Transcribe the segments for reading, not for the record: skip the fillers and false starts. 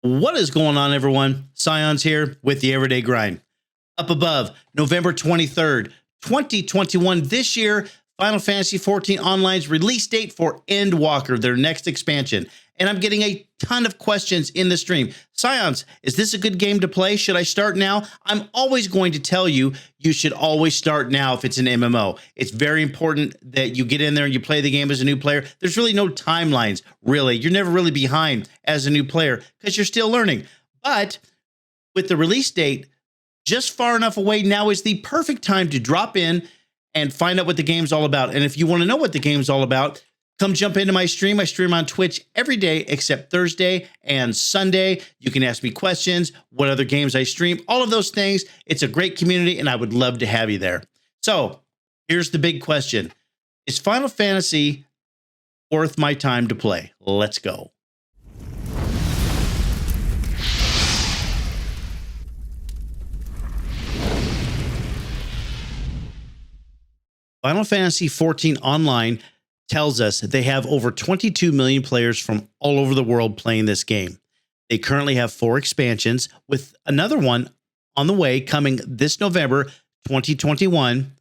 What is going on, everyone? Scions here with the Everyday Grind. Up above, November 23rd, 2021. This year, Final Fantasy XIV Online's release date for Endwalker, their next expansion. And I'm getting a ton of questions in the stream. Scions, is this a good game to play? Should I start now? I'm always going to tell you, you should always start now if it's an MMO. It's very important that you get in there and you play the game as a new player. There's really no timelines, really. You're never really behind as a new player because you're still learning. But with the release date just far enough away, now is the perfect time to drop in and find out what the game's all about. And if you want to know what the game's all about, come jump into my stream. I stream on Twitch every day except Thursday and Sunday. You can ask me questions, what other games I stream, all of those things. It's a great community, and I would love to have you there. So here's the big question. Is Final Fantasy worth my time to play? Let's go. Final Fantasy XIV Online tells us that they have over 22 million players from all over the world playing this game. They currently have 4 expansions, with another one on the way coming this November 2021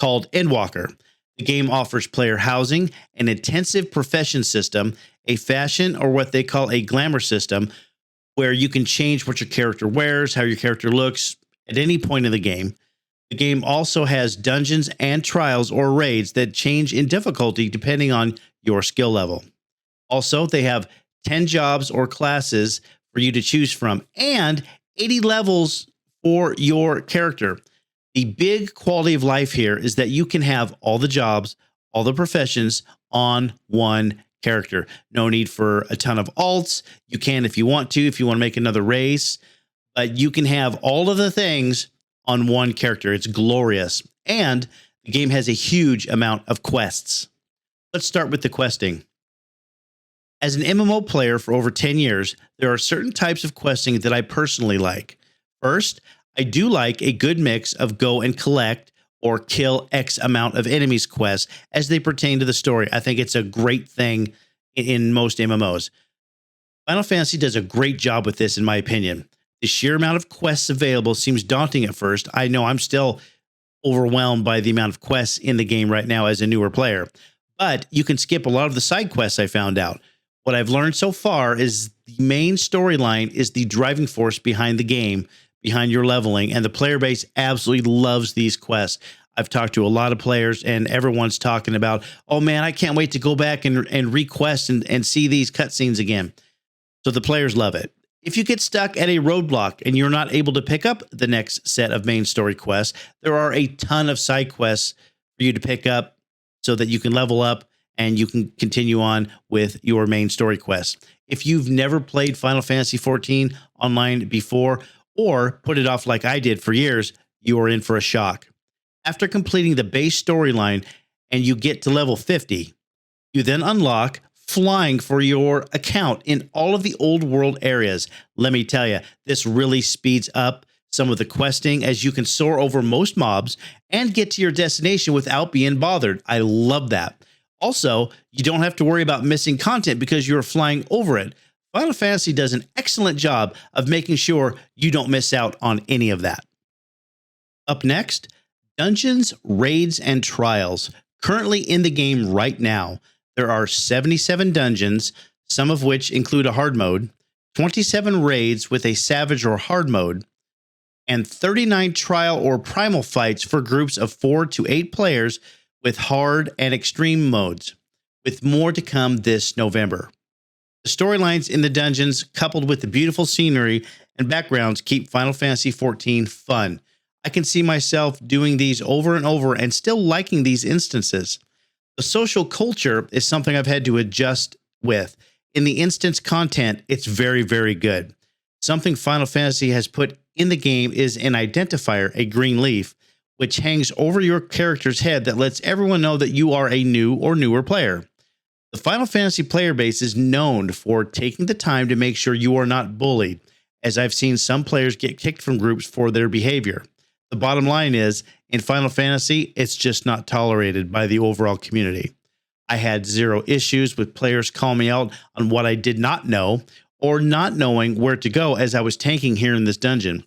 called Endwalker. The game offers player housing, an intensive profession system, a fashion or what they call a glamour system, where you can change what your character wears, how your character looks at any point in the game. The game also has dungeons and trials or raids that change in difficulty depending on your skill level. Also, they have 10 jobs or classes for you to choose from and 80 levels for your character. The big quality of life here is that you can have all the jobs, all the professions on one character. No need for a ton of alts. You can if you want to make another race, but you can have all of the things on one character. It's glorious. And the game has a huge amount of quests. Let's start with the questing. As an MMO player for over 10 years, there are certain types of questing that I personally like. First, I do like a good mix of go and collect or kill X amount of enemies quests as they pertain to the story. I think it's a great thing in most MMOs. Final Fantasy does a great job with this, in my opinion. The sheer amount of quests available seems daunting at first. I know I'm still overwhelmed by the amount of quests in the game right now as a newer player, but you can skip a lot of the side quests. I found out. What I've learned so far is the main storyline is the driving force behind the game, behind your leveling, and the player base absolutely loves these quests. I've talked to a lot of players, and everyone's talking about, oh man, I can't wait to go back and request and see these cutscenes again. So the players love it. If you get stuck at a roadblock and you're not able to pick up the next set of main story quests, there are a ton of side quests for you to pick up so that you can level up and you can continue on with your main story quests. If you've never played Final Fantasy XIV Online before or put it off like I did for years, you are in for a shock. After completing the base storyline and you get to level 50, you then unlock flying for your account in all of the old world areas. Let me tell you, this really speeds up some of the questing as you can soar over most mobs and get to your destination without being bothered. I love that. Also, you don't have to worry about missing content because you're flying over it. Final Fantasy does an excellent job of making sure you don't miss out on any of that. Up next, dungeons, raids, and trials. Currently in the game right now, there are 77 dungeons, some of which include a hard mode, 27 raids with a savage or hard mode, and 39 trial or primal fights for groups of 4 to 8 players with hard and extreme modes, with more to come this November. The storylines in the dungeons, coupled with the beautiful scenery and backgrounds, keep Final Fantasy XIV fun. I can see myself doing these over and over and still liking these instances. The social culture is something I've had to adjust with. In the instance content, it's very, very good. Something Final Fantasy has put in the game is an identifier, a green leaf, which hangs over your character's head that lets everyone know that you are a new or newer player. The Final Fantasy player base is known for taking the time to make sure you are not bullied, as I've seen some players get kicked from groups for their behavior. The bottom line is, in Final Fantasy, it's just not tolerated by the overall community. I had zero issues with players calling me out on what I did not know or not knowing where to go as I was tanking here in this dungeon.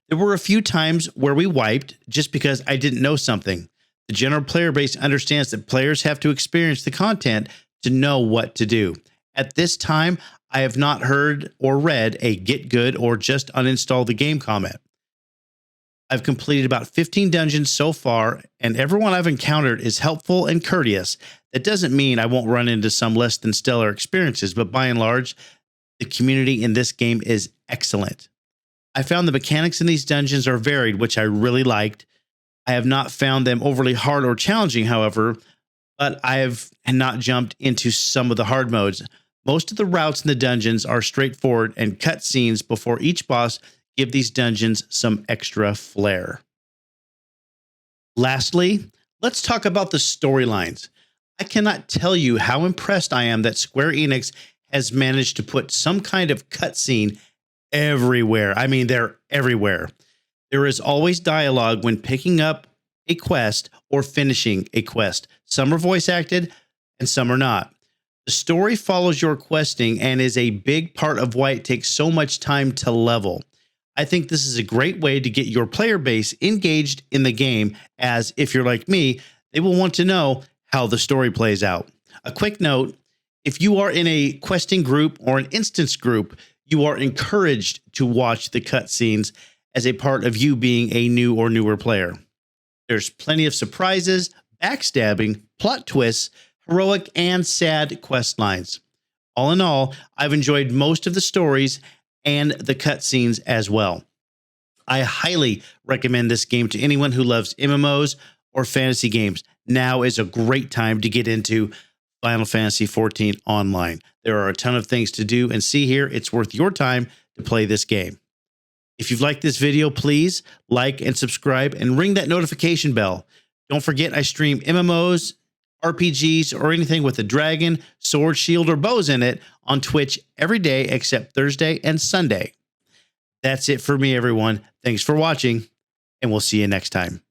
There were a few times where we wiped just because I didn't know something. The general player base understands that players have to experience the content to know what to do. At this time, I have not heard or read a get good or just uninstall the game comment. I've completed about 15 dungeons so far, and everyone I've encountered is helpful and courteous. That doesn't mean I won't run into some less than stellar experiences, but by and large, the community in this game is excellent. I found the mechanics in these dungeons are varied, which I really liked. I have not found them overly hard or challenging, however, but I have not jumped into some of the hard modes. Most of the routes in the dungeons are straightforward, and cutscenes before each boss give these dungeons some extra flair. Lastly, let's talk about the storylines. I cannot tell you how impressed I am that Square Enix has managed to put some kind of cutscene everywhere. I mean, they're everywhere. There is always dialogue when picking up a quest or finishing a quest. Some are voice acted and some are not. The story follows your questing and is a big part of why it takes so much time to level. I think this is a great way to get your player base engaged in the game, as if you're like me, they will want to know how the story plays out. A quick note, if you are in a questing group or an instance group, you are encouraged to watch the cutscenes as a part of you being a new or newer player. There's plenty of surprises, backstabbing, plot twists, heroic and sad quest lines. All in all, I've enjoyed most of the stories and the cutscenes as well. I highly recommend this game to anyone who loves MMOs or fantasy games. Now is a great time to get into Final Fantasy XIV Online. There are a ton of things to do and see here. It's worth your time to play this game. If you've liked this video, please like and subscribe and ring that notification bell. Don't forget I stream MMOs, RPGs, or anything with a dragon, sword, shield, or bows in it on Twitch every day except Thursday and Sunday. That's it for me, everyone. Thanks for watching, and we'll see you next time.